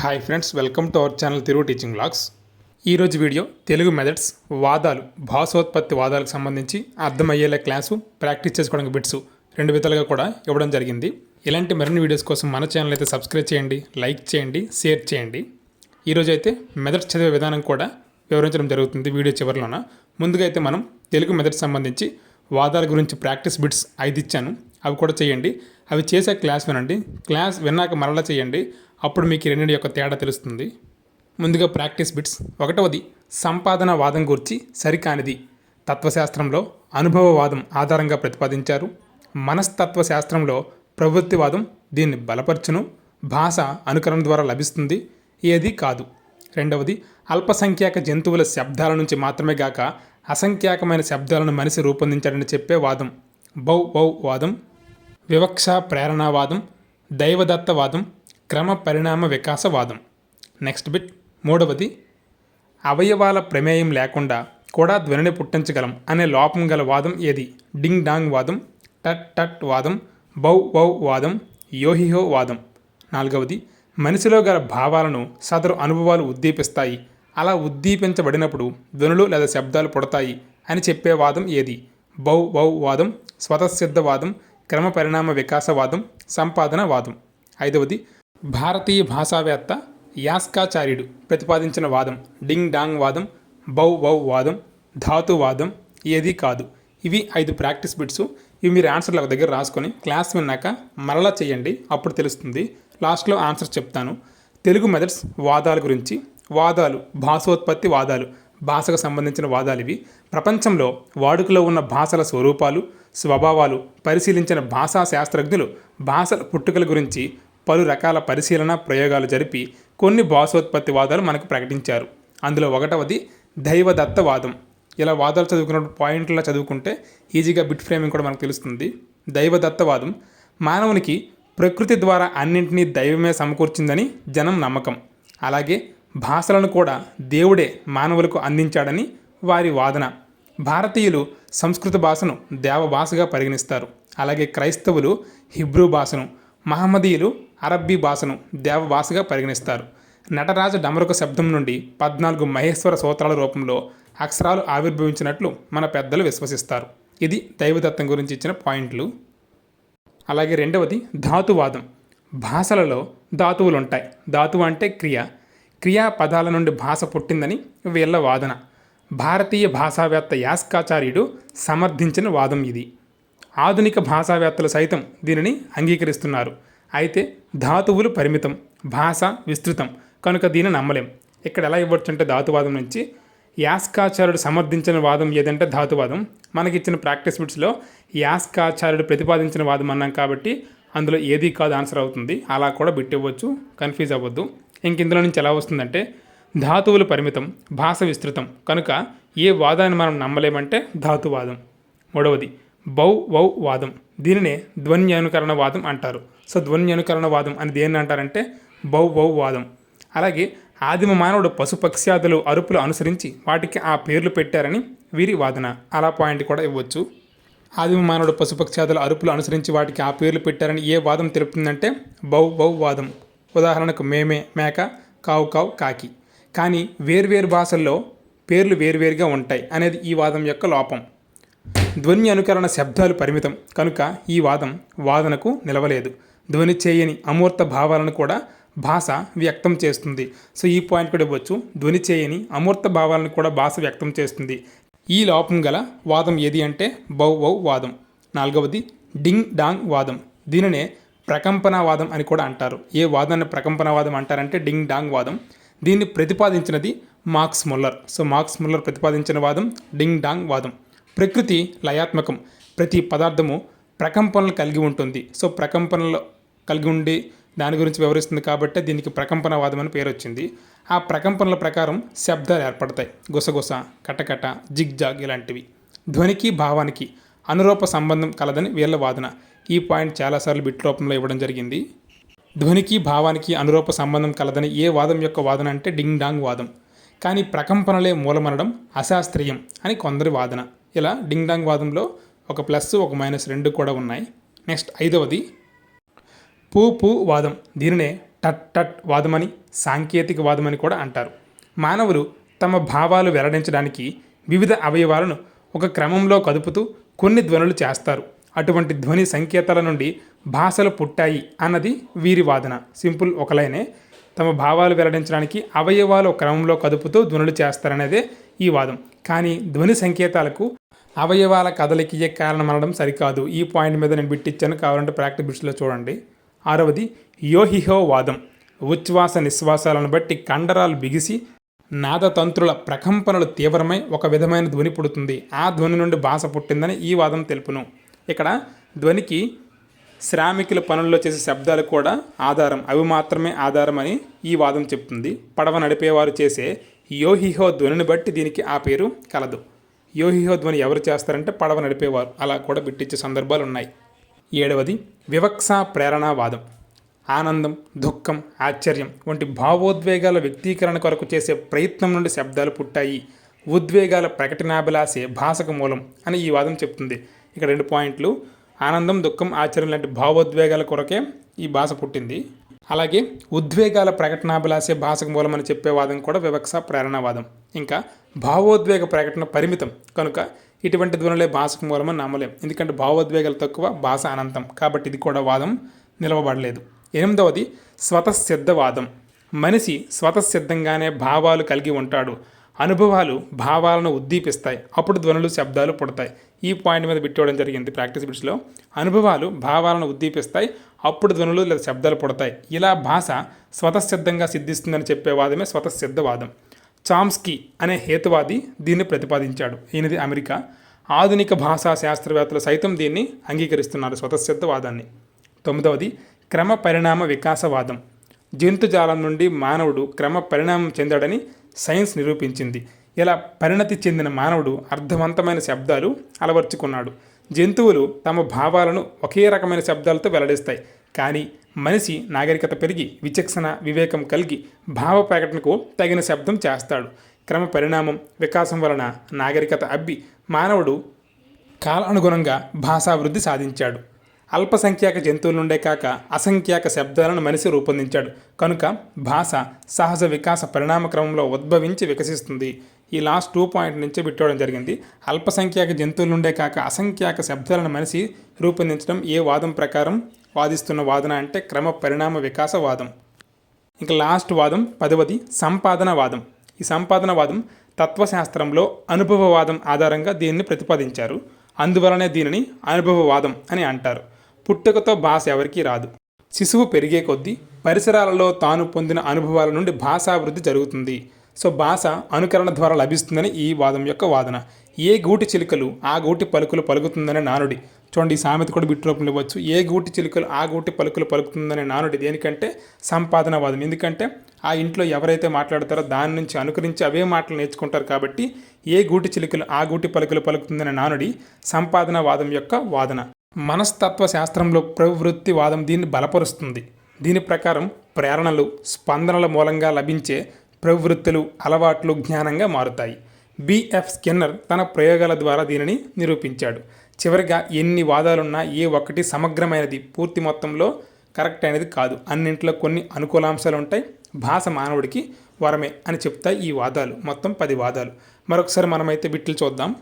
Hi friends, welcome to our channel Telugu teaching blogs. ఈరోజు video Telugu methods వాదాలు భాషోత్పత్తి వాదాలకు సంబంధించి అర్థమయ్యేలా క్లాసు ప్రాక్టీస్ చేసుకోవడానికి బిట్స్ రెండు విధాలుగా కూడా ఇవ్వడం జరిగింది. ఇలాంటి మరిన్ని వీడియోస్ కోసం మన ఛానల్ అయితే సబ్స్క్రైబ్ చేయండి, లైక్ చేయండి, షేర్ చేయండి. ఈరోజు అయితే మెథడ్స్ చదివే విధానం కూడా వివరించడం జరుగుతుంది వీడియో చివరిలోన. ముందుగా అయితే మనం తెలుగు మెథడ్స్ సంబంధించి వాదాల గురించి ప్రాక్టీస్ బిట్స్ 5 ఇచ్చాను, అవి కూడా చేయండి. అవి చేసే క్లాస్ వినండి, క్లాస్ విన్నాక మరలా చేయండి, అప్పుడు మీకు ఈ రెండింటి యొక్క తేడా తెలుస్తుంది. ముందుగా ప్రాక్టీస్ బిట్స్. 1వది సంపాదన వాదం గురించి సరికానిది. తత్వశాస్త్రంలో అనుభవవాదం ఆధారంగా ప్రతిపాదించారు. మనస్తత్వశాస్త్రంలో ప్రవృత్తివాదం దీన్ని బలపరచును. భాష అనుకరణ ద్వారా లభిస్తుంది, ఏది కాదు. 2వది అల్పసంఖ్యాక జంతువుల శబ్దాల నుంచి మాత్రమే గాక అసంఖ్యాకమైన శబ్దాలను మనిషి రూపొందించాడని చెప్పే వాదం బౌ వాదం. వివక్ష ప్రేరణావాదం, దైవదత్తవాదం, క్రమ పరిణామ వికాసవాదం. Next bit. 3వది అవయవాల ప్రమేయం లేకుండా కూడా ధ్వనిని పుట్టించగలం అనే లోపం గల వాదం ఏది? డింగ్ డాంగ్ వాదం, టట్ టట్ వాదం, బౌ వాదం, యోహిహో వాదం. 4వది మనిషిలో గల భావాలను సదరు అనుభవాలు ఉద్దీపిస్తాయి, అలా ఉద్దీపించబడినప్పుడు ధ్వనులు లేదా శబ్దాలు పుడతాయి అని చెప్పే వాదం ఏది? బౌ వాదం, స్వతసిద్ధవాదం, క్రమ పరిణామ వికాసవాదం, సంపాదన వాదం. 5వది భారతీయ భాషావేత్త యాస్కాచార్యుడు ప్రతిపాదించిన వాదం డింగ్ డాంగ్ వాదం, బౌ వాదం, ధాతువాదం, ఏది కాదు. ఇవి 5 ప్రాక్టీస్ బిట్స్. ఇవి మీరు ఆన్సర్లు ఒక దగ్గర రాసుకొని క్లాస్ విన్నాక మరలా చేయండి, అప్పుడు తెలుస్తుంది. లాస్ట్లో ఆన్సర్ చెప్తాను. తెలుగు మెథడ్స్ వాదాల గురించి. వాదాలు భాషోత్పత్తి వాదాలు, భాషకు సంబంధించిన వాదాలు ఇవి. ప్రపంచంలో వాడుకలో ఉన్న భాషల స్వరూపాలు, స్వభావాలు పరిశీలించిన భాషా శాస్త్రజ్ఞులు భాషల పుట్టుకల గురించి పలు రకాల పరిశీలన ప్రయోగాలు జరిపి కొన్ని భాషోత్పత్తి వాదాలు మనకు ప్రకటించారు. అందులో 1వది దైవదత్తవాదం. ఇలా వాదాలు చదువుకున్నప్పుడు పాయింట్లా చదువుకుంటే ఈజీగా బిట్ ఫ్రేమింగ్ కూడా మనకు తెలుస్తుంది. దైవదత్తవాదం మానవునికి ప్రకృతి ద్వారా అన్నింటినీ దైవమే సమకూర్చిందని జనం నమ్మకం. అలాగే భాషలను కూడా దేవుడే మానవులకు అందించాడని వారి వాదన. భారతీయులు సంస్కృత భాషను దేవభాషగా పరిగణిస్తారు. అలాగే క్రైస్తవులు హిబ్రూ భాషను, మహమ్మదీయులు అరబ్బీ భాషను దేవభాషగా పరిగణిస్తారు. నటరాజ డమరుక శబ్దం నుండి 14 మహేశ్వర సూత్రాల రూపంలో అక్షరాలు ఆవిర్భవించినట్లు మన పెద్దలు విశ్వసిస్తారు. ఇది దైవదత్తం గురించి ఇచ్చిన పాయింట్లు. అలాగే 2వది ధాతువాదం. భాషలలో ధాతువులు ఉంటాయి. ధాతువు అంటే క్రియా పదాల నుండి భాష పుట్టిందని వీళ్ళ వాదన. భారతీయ భాషావేత్త యాస్కాచార్యుడు సమర్థించిన వాదం ఇది. ఆధునిక భాషావేత్తలు సైతం దీనిని అంగీకరిస్తున్నారు. అయితే ధాతువులు పరిమితం, భాష విస్తృతం కనుక దీన్ని నమ్మలేం. ఇక్కడ ఎలా ఇవ్వచ్చు అంటే ధాతువాదం నుంచి యాస్కాచార్యుడు సమర్థించిన వాదం ఏదంటే ధాతువాదం. మనకిచ్చిన ప్రాక్టీస్ బిట్స్లో యాస్కాచార్యుడు ప్రతిపాదించిన వాదం అన్నాం కాబట్టి అందులో ఏది కాదు ఆన్సర్ అవుతుంది. అలా కూడా బిట్ ఇవ్వచ్చు, కన్ఫ్యూజ్ అవ్వద్దు. ఇంక ఇందులో నుంచి ఎలా వస్తుందంటే ధాతువులు పరిమితం, భాష విస్తృతం కనుక ఏ వాదాన్ని మనం నమ్మలేమంటే ధాతువాదం. 3వది బౌ వాదం. దీనినే ధ్వన్యనుకరణ వాదం అంటారు. సో ధ్వన్యనుకరణ వాదం అని దేన్ని అంటారంటే బౌ వాదం. అలాగే ఆదిమ మానవుడు పశుపక్ష్యాదులు అరుపులు అనుసరించి వాటికి ఆ పేర్లు పెట్టారని వీరి వాదన. అలా పాయింట్ కూడా ఇవ్వచ్చు. ఆదిమ మానవుడు పశుపక్ష్యాదుల అరుపులు అనుసరించి వాటికి ఆ పేర్లు పెట్టారని ఏ వాదం తెలుపుతుందంటే బౌ వాదం. ఉదాహరణకు మేమే మేక, కావు కాకి. కానీ వేర్వేరు భాషల్లో పేర్లు వేర్వేరుగా ఉంటాయి అనేది ఈ వాదం యొక్క లోపం. ధ్వని అనుకరణ శబ్దాలు పరిమితం కనుక ఈ వాదం వాదనకు నిలవలేదు. ధ్వని చేయని అమూర్త భావాలను కూడా భాష వ్యక్తం చేస్తుంది. సో ఈ పాయింట్ కూడా ఇవ్వచ్చు. ధ్వని చేయని అమూర్త భావాలను కూడా భాష వ్యక్తం చేస్తుంది. ఈ లోపం గల వాదం ఏది అంటే బౌ వాదం. 4వది డింగ్ డాంగ్ వాదం. దీనినే ప్రకంపనవాదం అని కూడా అంటారు. ఏ వాదాన్ని ప్రకంపనవాదం అంటారంటే డింగ్ డాంగ్ వాదం. దీన్ని ప్రతిపాదించినది Max Muller. So Max Muller ప్రతిపాదించిన వాదం డింగ్ డాంగ్ వాదం. ప్రకృతి లయాత్మకం, ప్రతి పదార్థము ప్రకంపనలు కలిగి ఉంటుంది. సో ప్రకంపనలు కలిగి ఉండి దాని గురించి వివరిస్తుంది కాబట్టి దీనికి ప్రకంపనవాదం అని పేరు వచ్చింది. ఆ ప్రకంపనల ప్రకారం శబ్దాలు ఏర్పడతాయి. గుసగుస, కటకట, జిగ్జాగ్ ఇలాంటివి. ధ్వనికి భావానికి అనురూప సంబంధం కలదని వీళ్ళ వాదన. ఈ పాయింట్ చాలాసార్లు బిట్ రూపంలో ఇవ్వడం జరిగింది. ధ్వనికి భావానికి అనురూప సంబంధం కలదని ఏ వాదం యొక్క వాదన అంటే డింగ్ డాంగ్ వాదం. కానీ ప్రకంపనలే మూలమనడం అశాస్త్రీయం అని కొందరి వాదన. ఇలా డింగ్ డాంగ్ వాదంలో ఒక ప్లస్ ఒక మైనస్ 2 కూడా ఉన్నాయి. నెక్స్ట్ 5వది పూ వాదం. దీనినే టట్ టట్ వాదమని, సాంకేతిక వాదమని కూడా అంటారు. మానవులు తమ భావాలు వెల్లడించడానికి వివిధ అవయవాలను ఒక క్రమంలో కదుపుతూ కొన్ని ధ్వనులు చేస్తారు. అటువంటి ధ్వని సంకేతాల నుండి భాషలు పుట్టాయి అన్నది వీరి వాదన. సింపుల్ ఒక లైనే, తమ భావాలు వెల్లడించడానికి అవయవాలు ఒక క్రమంలో కదుపుతూ ధ్వనులు చేస్తారనేదే ఈ వాదం. కానీ ధ్వని సంకేతాలకు అవయవాల కదలికయే కారణమనడం సరికాదు. ఈ పాయింట్ మీద నేను బిట్టిచ్చాను, కావాలంటే ప్రాక్టీస్ బిట్స్లో చూడండి. 6వది యోహిహో వాదం. ఉచ్ఛ్వాస నిశ్వాసాలను బట్టి కండరాలు బిగిసి నాదతంత్రుల ప్రకంపనలు తీవ్రమై ఒక విధమైన ధ్వని పుడుతుంది. ఆ ధ్వని నుండి భాష పుట్టిందని ఈ వాదం తెలుపును. ఇక్కడ ధ్వనికి శ్రామికుల పనుల్లో చేసే శబ్దాలు కూడా ఆధారం, అవి మాత్రమే ఆధారం అని ఈ వాదం చెప్తుంది. పడవ నడిపేవారు చేసే యోహిహో ధ్వనిని బట్టి దీనికి ఆ పేరు కలదు. యోహిహో ధ్వని ఎవరు చేస్తారంటే పడవ నడిపేవారు. అలా కూడా బిట్టించే సందర్భాలు ఉన్నాయి. 7వది వివక్షా ప్రేరణావాదం. ఆనందం, దుఃఖం, ఆశ్చర్యం వంటి భావోద్వేగాల వ్యక్తీకరణ కొరకు చేసే ప్రయత్నం నుండి శబ్దాలు పుట్టాయి. ఉద్వేగాల ప్రకటనాభిలాషే భాషకు మూలం అని ఈ వాదం చెప్తుంది. ఇక్కడ 2 పాయింట్లు, ఆనందం, దుఃఖం, ఆశ్చర్యం లాంటి భావోద్వేగాల కొరకే ఈ భాష పుట్టింది. అలాగే ఉద్వేగాల ప్రకటనాభిలాషే భాషకు మూలం అని చెప్పే వాదం కూడా వివక్ష ప్రేరణావాదం. ఇంకా భావోద్వేగ ప్రకటన పరిమితం కనుక ఇటువంటి ధ్వనులే భాషకు మూలమని నమ్మలేం. ఎందుకంటే భావోద్వేగాలు తక్కువ, భాష అనంతం. కాబట్టి ఇది కూడా వాదం నిలవబడలేదు. 8వది స్వతసిద్ధవాదం. మనిషి స్వతసిద్ధంగానే భావాలు కలిగి ఉంటాడు. అనుభవాలు భావాలను ఉద్దీపిస్తాయి. అప్పుడు ధ్వనులు, శబ్దాలు పుడతాయి. ఈ పాయింట్ మీద బిట్టివ్వడం జరిగింది ప్రాక్టీస్ బిట్స్లో. అనుభవాలు భావాలను ఉద్దీపిస్తాయి, అప్పుడు ధ్వనులు లేదా శబ్దాలు పుడతాయి. ఇలా భాష స్వతసిద్ధంగా సిద్ధిస్తుందని చెప్పే వాదమే స్వతసిద్ధవాదం. చామ్స్కీ అనే హేతువాది దీన్ని ప్రతిపాదించాడు. ఈయనది అమెరికా. ఆధునిక భాషా శాస్త్రవేత్తలు సైతం దీన్ని అంగీకరిస్తున్నారు, స్వతసిద్ధవాదాన్ని. 9వది క్రమ పరిణామ వికాసవాదం. జంతుజాలం నుండి మానవుడు క్రమ పరిణామం చెందాడని సైన్స్ నిరూపించింది. ఇలా పరిణతి చెందిన మానవుడు అర్థవంతమైన శబ్దాలు అలవర్చుకున్నాడు. జంతువులు తమ భావాలను ఒకే రకమైన శబ్దాలతో వెల్లడిస్తాయి. కానీ మనిషి నాగరికత పెరిగి విచక్షణ, వివేకం కలిగి భావ ప్రకటనకు తగిన శబ్దం చేస్తాడు. క్రమ పరిణామం, వికాసం వలన నాగరికత అబ్బి మానవుడు కాలానుగుణంగా భాషావృద్ధి సాధించాడు. అల్పసంఖ్యాక జంతువుల నుండే కాక అసంఖ్యాక శబ్దాలను మనిషి రూపొందించాడు. కనుక భాష సహజ వికాస పరిణామ క్రమంలో ఉద్భవించి వికసిస్తుంది. ఈ లాస్ట్ 2 పాయింట్ నుంచే బిట్టవడం జరిగింది. అల్పసంఖ్యాక జంతువుల నుండే కాక అసంఖ్యాక శబ్దాలను మనిషి రూపొందించడం ఏ వాదం ప్రకారం వాదిస్తున్న వాదన అంటే క్రమ పరిణామ వికాస వాదం. ఇంకా లాస్ట్ వాదం 10వది సంపాదనవాదం. ఈ సంపాదనవాదం తత్వశాస్త్రంలో అనుభవవాదం ఆధారంగా దీన్ని ప్రతిపాదించారు. అందువలనే దీనిని అనుభవవాదం అని అంటారు. పుట్టుకతో భాష ఎవరికీ రాదు. శిశువు పెరిగే కొద్దీ పరిసరాలలో తాను పొందిన అనుభవాల నుండి భాషాభివృద్ధి జరుగుతుంది. సో భాష అనుకరణ ద్వారా లభిస్తుందని ఈ వాదం యొక్క వాదన. ఏ గూటి చిలుకలు ఆ గూటి పలుకులు పలుకుతుందనే నానుడి. చూడండి, ఈ సామెత కూడా బిట్ రూపంలో ఇవ్వచ్చు. ఏ గూటి చిలుకలు ఆ గూటి పలుకులు పలుకుతుందనే నానుడి దేనికంటే సంపాదనవాదం. ఎందుకంటే ఆ ఇంట్లో ఎవరైతే మాట్లాడతారో దాని నుంచి అనుకరించి అవే మాటలు నేర్చుకుంటారు. కాబట్టి ఏ గూటి చిలుకలు ఆ గూటి పలుకులు పలుకుతుందనే నానుడి సంపాదనవాదం యొక్క వాదన. మనస్తత్వ శాస్త్రంలో ప్రవృత్తి వాదం దీన్ని బలపరుస్తుంది. దీని ప్రకారం ప్రేరణలు, స్పందనల మూలంగా లభించే ప్రవృత్తులు, అలవాట్లు జ్ఞానంగా మారుతాయి. బిఎఫ్ స్కిన్నర్ తన ప్రయోగాల ద్వారా దీనిని నిరూపించాడు. చివరిగా ఎన్ని వాదాలున్నా ఏ ఒక్కటి సమగ్రమైనది, పూర్తి మొత్తంలో కరెక్ట్ అయినది కాదు. అన్నింటిలో కొన్ని అనుకూలాంశాలు ఉంటాయి. భాష మానవుడికి వరమే అని చెప్తాయి ఈ వాదాలు. మొత్తం 10 వాదాలు. మరొకసారి మనమైతే బిట్లు చూద్దాం.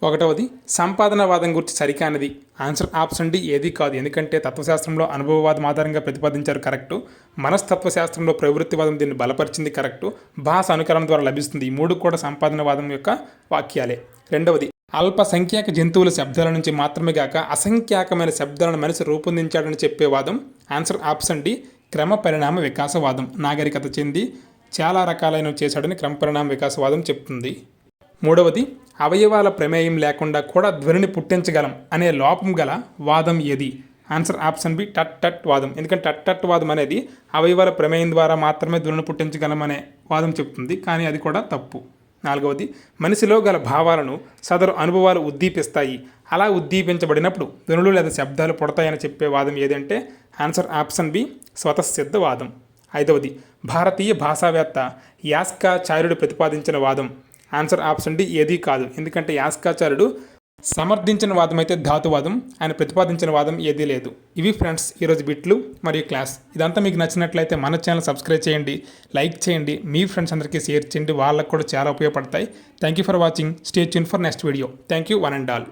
1వది సంపాదనవాదం గురించి సరికానిది. ఆన్సర్ ఆప్షన్ డి ఏది కాదు. ఎందుకంటే తత్వశాస్త్రంలో అనుభవవాదం ఆధారంగా ప్రతిపాదించారు, కరెక్టు. మనస్తత్వశాస్త్రంలో ప్రవృత్తివాదం దీన్ని బలపరిచింది, కరెక్టు. భాష అనుకరణ ద్వారా లభిస్తుంది. ఈ 3 కూడా సంపాదనవాదం యొక్క వాక్యాలే. 2వది అల్పసంఖ్యాక జంతువుల శబ్దాల నుంచి మాత్రమే గాక అసంఖ్యాకమైన శబ్దాలను మనిషి రూపొందించాడని చెప్పే వాదం. ఆన్సర్ ఆప్షన్ డి క్రమ పరిణామ వికాసవాదం. నాగరికత చెంది చాలా రకాలైనవి చేశాడని క్రమ పరిణామ వికాసవాదం చెప్తుంది. 3వది అవయవాల ప్రమేయం లేకుండా కూడా ధ్వనిని పుట్టించగలం అనే లోపం గల వాదం ఏది? ఆన్సర్ ఆప్షన్ బి టట్ టట్ వాదం. ఎందుకంటే టట్ టట్ వాదం అనేది అవయవాల ప్రమేయం ద్వారా మాత్రమే ధ్వనిని పుట్టించగలం అనే వాదం చెప్తుంది, కానీ అది కూడా తప్పు. 4వది మనిషిలో గల భావాలను సదరు అనుభవాలు ఉద్దీపిస్తాయి. అలా ఉద్దీపించబడినప్పుడు ధ్వనులు లేదా శబ్దాలు పుడతాయని చెప్పే వాదం ఏదంటే ఆన్సర్ ఆప్షన్ బి స్వతసిద్ధ వాదం. 5వది భారతీయ భాషావేత్త యాస్కాచార్యుడు ప్రతిపాదించిన వాదం. ఆన్సర్ ఆప్షన్ డి ఏదీ కాదు. ఎందుకంటే యాస్కాచార్యుడు సమర్థించిన వాదం అయితే ధాతువాదం, ఆయన ప్రతిపాదించిన వాదం ఏదీ లేదు. ఇవి ఫ్రెండ్స్ ఈరోజు బిట్లు మరియు క్లాస్. ఇదంతా మీకు నచ్చినట్లయితే మన ఛానల్ సబ్స్క్రైబ్ చేయండి, లైక్ చేయండి, మీ ఫ్రెండ్స్ అందరికీ షేర్ చేయండి, వాళ్ళకు కూడా చాలా ఉపయోగపడతాయి. Thank you for watching. Stay tune for next video. Thank you one and all.